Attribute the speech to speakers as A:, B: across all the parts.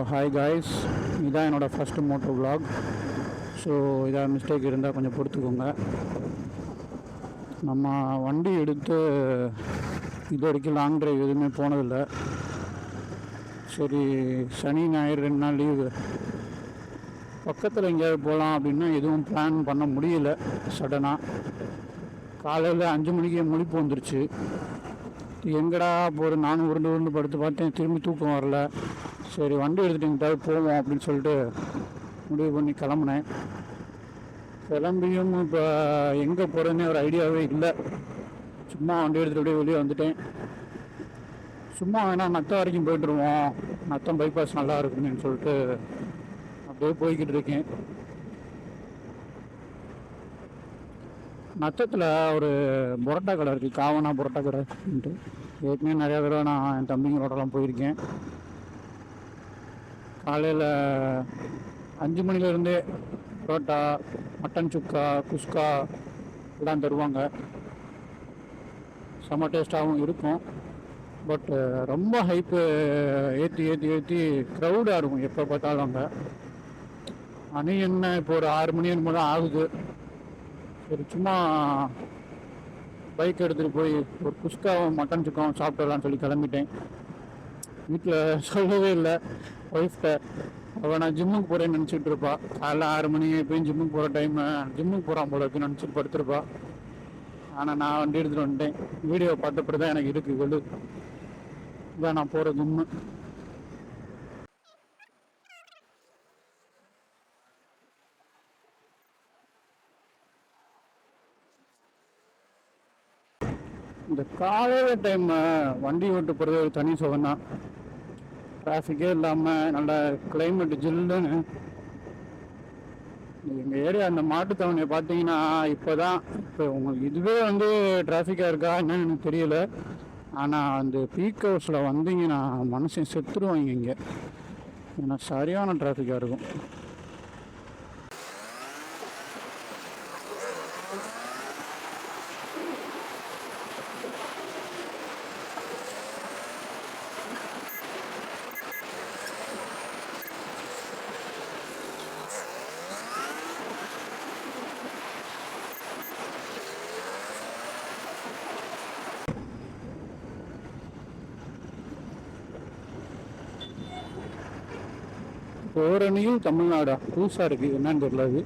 A: Hi guys, இதான் என்னோடய first Moto vlog. So இதாக மிஸ்டேக் இருந்தால் கொஞ்சம் பொறுத்துக்கோங்க. நம்ம வண்டி எடுத்து இது வரைக்கும் லாங் ட்ரைவ் எதுவுமே போனதில்லை. சரி, சனி ஞாயிறு 2 நாள் லீவு, பக்கத்தில் எங்கேயாவது போகலாம் அப்படின்னா எதுவும் பிளான் பண்ண முடியல. சடனாக காலையில் 5 மணிக்கு முழிப்பு வந்துருச்சு. எங்கடா போகிற, நானும் உருண்டு உருண்டு படுத்து பார்த்தேன், திரும்பி தூக்கம் வரல. சரி, வண்டி எடுத்துகிட்டு எங்கிட்டாவது போவோம் அப்படின்னு சொல்லிட்டு முடிவு பண்ணி கிளம்புனேன். கிளம்பியும் இப்போ எங்கே போகிறதுன்னு ஒரு ஐடியாவே இல்லை. சும்மா வண்டி எடுத்துகிட்டு அப்படியே வெளியே வந்துட்டேன். சும்மா வேணால் நத்தம் வரைக்கும் போய்ட்டுருவோம், நத்தம் பைபாஸ் நல்லா இருக்குன்னு சொல்லிட்டு அப்படியே போய்கிட்டு இருக்கேன். நத்தத்தில் ஒரு புரோட்டா கடை இருக்குது, காவனா புரோட்டா கடைன்ட்டு. ஏற்கனவே நிறையா தடவை நான் என் தம்பிங்களோடலாம் போயிருக்கேன். காலையில் 5 மணிலேருந்தே புரோட்டா, மட்டன் சுக்கா, குஸ்கா எல்லாம் தருவாங்க. செம்ம டேஸ்ட்டாகவும் இருக்கும். பட் ரொம்ப ஹைப்பு ஏற்றி ஏற்றி ஏற்றி க்ரௌடாக இருக்கும் எப்போ பார்த்தாலும். அங்கே மணி என்ன இப்போ ஒரு 6 மணி என்னமோ தான் ஆகுது. சரி, சும்மா பைக் எடுத்துகிட்டு போய் ஒரு குஸ்காவும் மட்டன் சுக்காவும் சாப்பிட்டுலான்னு சொல்லி கிளம்பிட்டேன். வீட்டில் சொல்லவே இல்லை ஒய்ஃப்கிட்ட. அவள் நான் ஜிம்முக்கு போகிறேன்னு நினச்சிட்டு இருப்பா. காலைல 6 மணி எப்பயும் ஜிம்முக்கு போகிற டைமு, ஜிம்முக்கு போகிறான் போல இருக்குன்னு நினச்சிட்டு படுத்துருப்பா. ஆனால் நான் வண்டி எடுத்துகிட்டு வந்துட்டேன். வீடியோ பார்த்தப்படி தான் எனக்கு இருக்குது வெளு. இதான் நான் போகிற ஜிம்மு. இந்த காலையில் டைம் வண்டி ஓட்டு போகிறது ஒரு தனி சுகம் தான். டிராஃபிக்கே இல்லாமல் நல்ல கிளைமேட் ஜில்லுன்னு. எங்கள் ஏரியா அந்த மாட்டுத்தவணையை பார்த்தீங்கன்னா இப்போ தான், இப்போ உங்களுக்கு இதுவே டிராஃபிக்காக இருக்கா என்னன்னு எனக்கு தெரியல. ஆனால் அந்த பீக் ஹவர்ஸில் வந்தீங்கன்னா மனுஷன் செத்துருவாங்க இங்கே. ஏன்னா சரியான டிராஃபிக்காக இருக்கும். ஓரணியில் தமிழ்நாடா புதுசாக இருக்குது, என்னன்னு தெரியல. அது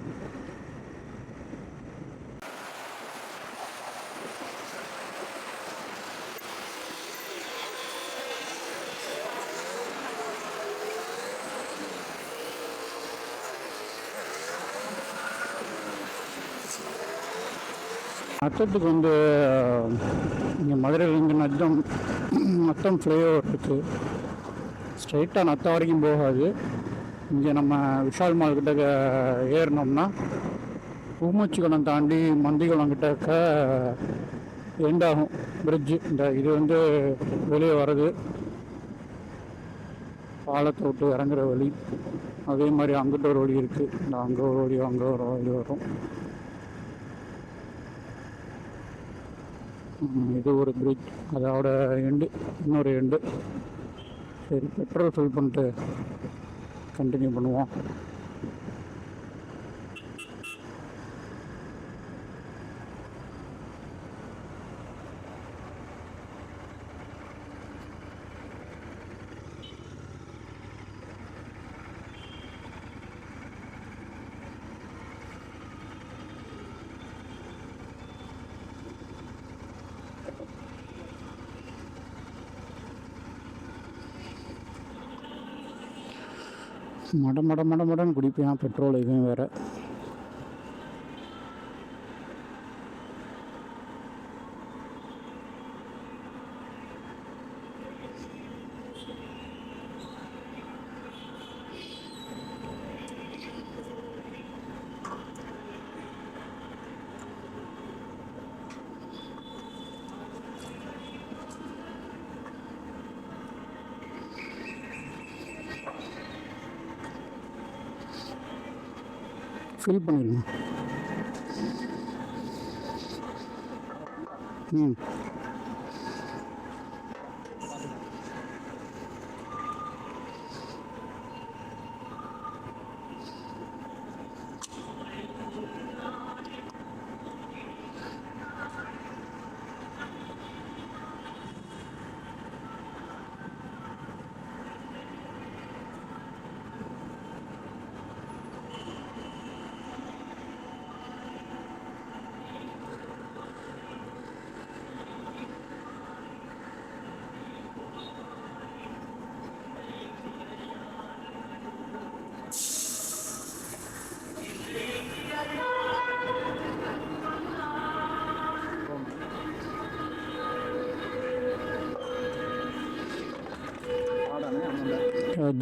A: நத்தத்துக்கு இங்கே மதுரையிலேருந்து நத்தம் ஃப்ளைஓவர் இருக்குது. ஸ்ட்ரைட்டாக நத்தம் வரைக்கும் போகாது. இங்கே நம்ம விஷால் மால் கிட்ட ஏறினோம்னா ஊமச்சிக்குளம் தாண்டி மந்திக்குளம் கிட்டக்க எண்டாகும் பிரிட்ஜு. இந்த இது வெளியே வர்றது பாலத்தை விட்டு இறங்குற வழி. அதே மாதிரி அங்கிட்ட ஒரு வழி இருக்குது. இந்த அங்கே ஒரு வழி, அங்கே ஒரு வழி வரும். இது ஒரு பிரிட்ஜ், அதோட எண்டு, இன்னொரு எண்டு. சரி, பெட்ரோல் ஃபில் பண்ணிட்டு கண்டினியூ பண்ணுவோம். மடன்னு குடிப்பேன் பெட்ரோல். இதுவும் வேறு. ஃபில் பண்ணிடுங்க.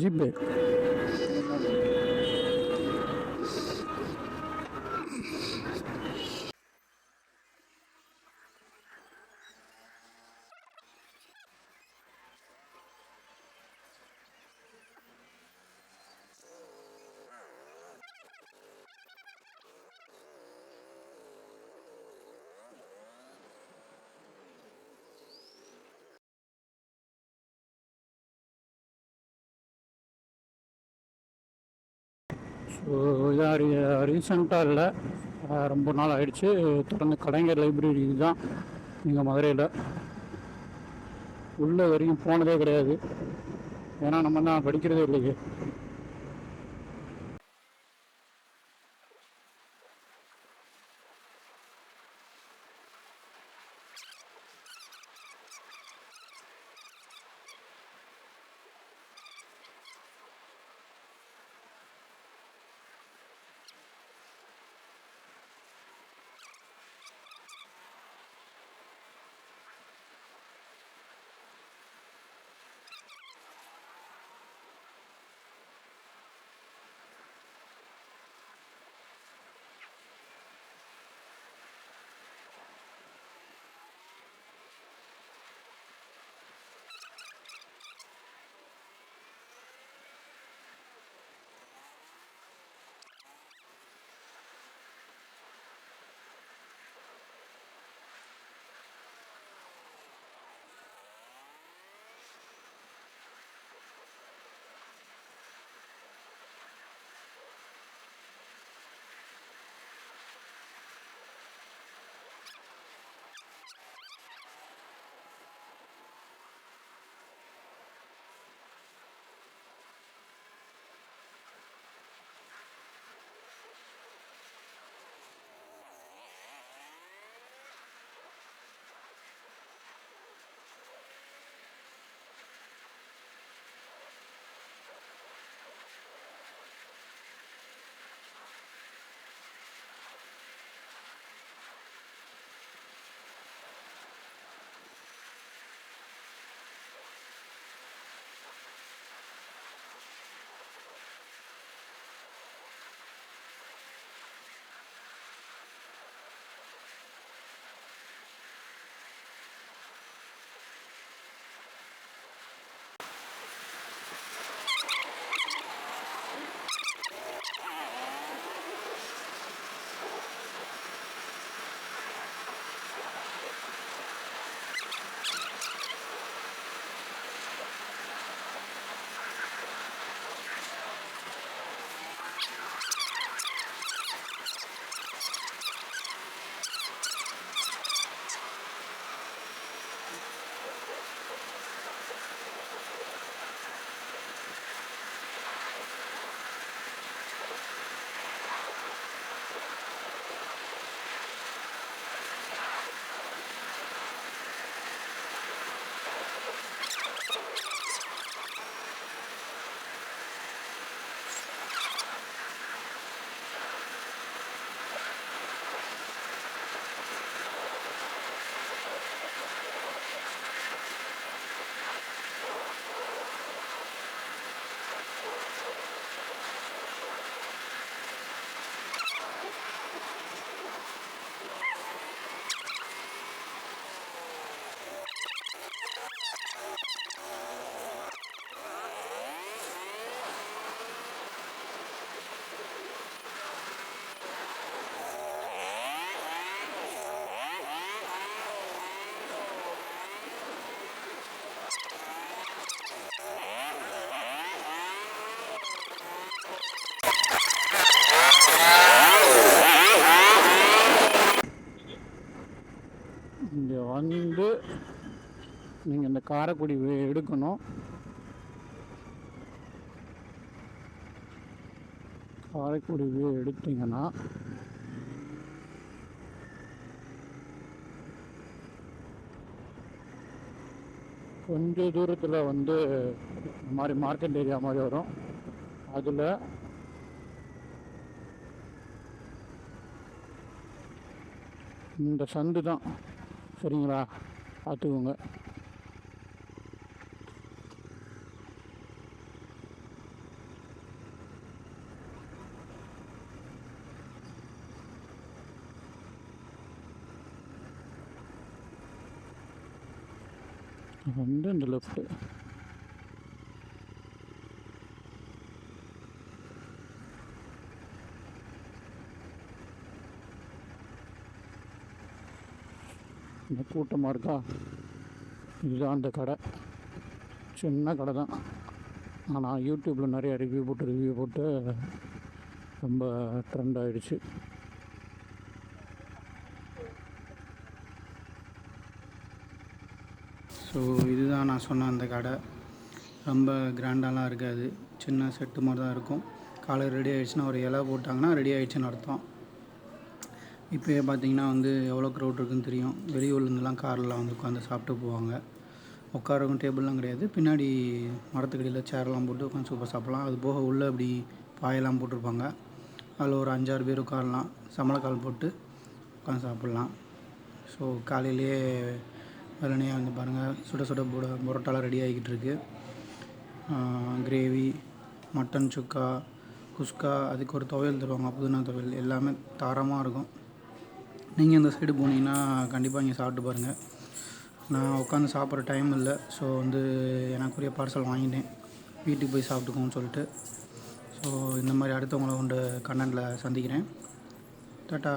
A: ஜிபே. ஸோ இதாக ரீசெண்டாக இல்லை, ரொம்ப நாள் ஆயிடுச்சு தொடர்ந்து கலைஞர் லைப்ரரி தான் இங்கே மதுரையில். உள்ள வரைக்கும் போனதே கிடையாது, ஏன்னா நம்ம தான் படிக்கிறதே இல்லையே. இங்கே வந்து நீங்கள் இந்த காரைக்குடி எடுக்கணும். காரைக்குடி எடுத்தீங்கன்னா கொஞ்சம் தூரத்தில் வந்து இந்த மாதிரி மார்க்கெட் ஏரியா மாதிரி வரும். அதில் இந்த சந்து தான், சரிங்களா, பார்த்துக்கோங்க. வந்து இந்த லெஃப்ட்டு இந்த கூட்டமாக இருக்கா. இதுதான் அந்த கடை. சின்ன கடை தான், ஆனால் யூடியூப்பில் நிறைய ரிவ்யூ போட்டு ரொம்ப ட்ரெண்ட் ஆகிடுச்சு.
B: ஸோ இதுதான் நான் சொன்ன அந்த கடை. ரொம்ப கிராண்டாலாம் இருக்காது, சின்ன செட்டு மாதிரி தான் இருக்கும். காலையில் ரெடி ஆகிடுச்சுன்னா ஒரு இலை போட்டாங்கன்னா ரெடி ஆகிடுச்சின்னு அர்த்தம். இப்போயே பார்த்தீங்கன்னா வந்து எவ்வளோ க்ரௌட் இருக்குதுன்னு தெரியும். வெளியூர்லேருந்துலாம் காரில் வந்து உட்காந்து சாப்பிட்டு போவாங்க. உட்காரவும் டேபிள்லாம் கிடையாது, பின்னாடி மரத்துக்கடியில் சேரெலாம் போட்டு உட்காந்து சூப்பர் சாப்பிட்லாம். அது போக உள்ளே அப்படி பாயெல்லாம் போட்டிருப்பாங்க, அதில் ஒரு 5-6 பேர் உட்காரலாம். சம்பளக்கால் போட்டு உட்காந்து சாப்பிட்லாம். ஸோ காலையிலேயே வெள்ளனையாக வந்து பாருங்கள், சுட சுட பரோட்டாலாம் ரெடி ஆகிக்கிட்டு இருக்குது. கிரேவி, மட்டன் சுக்கா, குஸ்கா, அதுக்கு ஒரு துவையல் தருவாங்க, புதினா துவையல், எல்லாமே தாரமாக இருக்கும். நீங்கள் இந்த சைடு போனீங்கன்னா கண்டிப்பாக இங்கே சாப்பிட்டு பாருங்கள். நான் உட்காந்து சாப்பிட்ற டைம் இல்லை, ஸோ வந்து எனக்குரிய பார்சல் வாங்கிட்டேன், வீட்டுக்கு போய் சாப்பிட்டுக்கோன்னு சொல்லிட்டு. ஸோ இந்த மாதிரி அடுத்தவங்கள கொண்டு கண்டென்ட்டில் சந்திக்கிறேன். டாட்டா.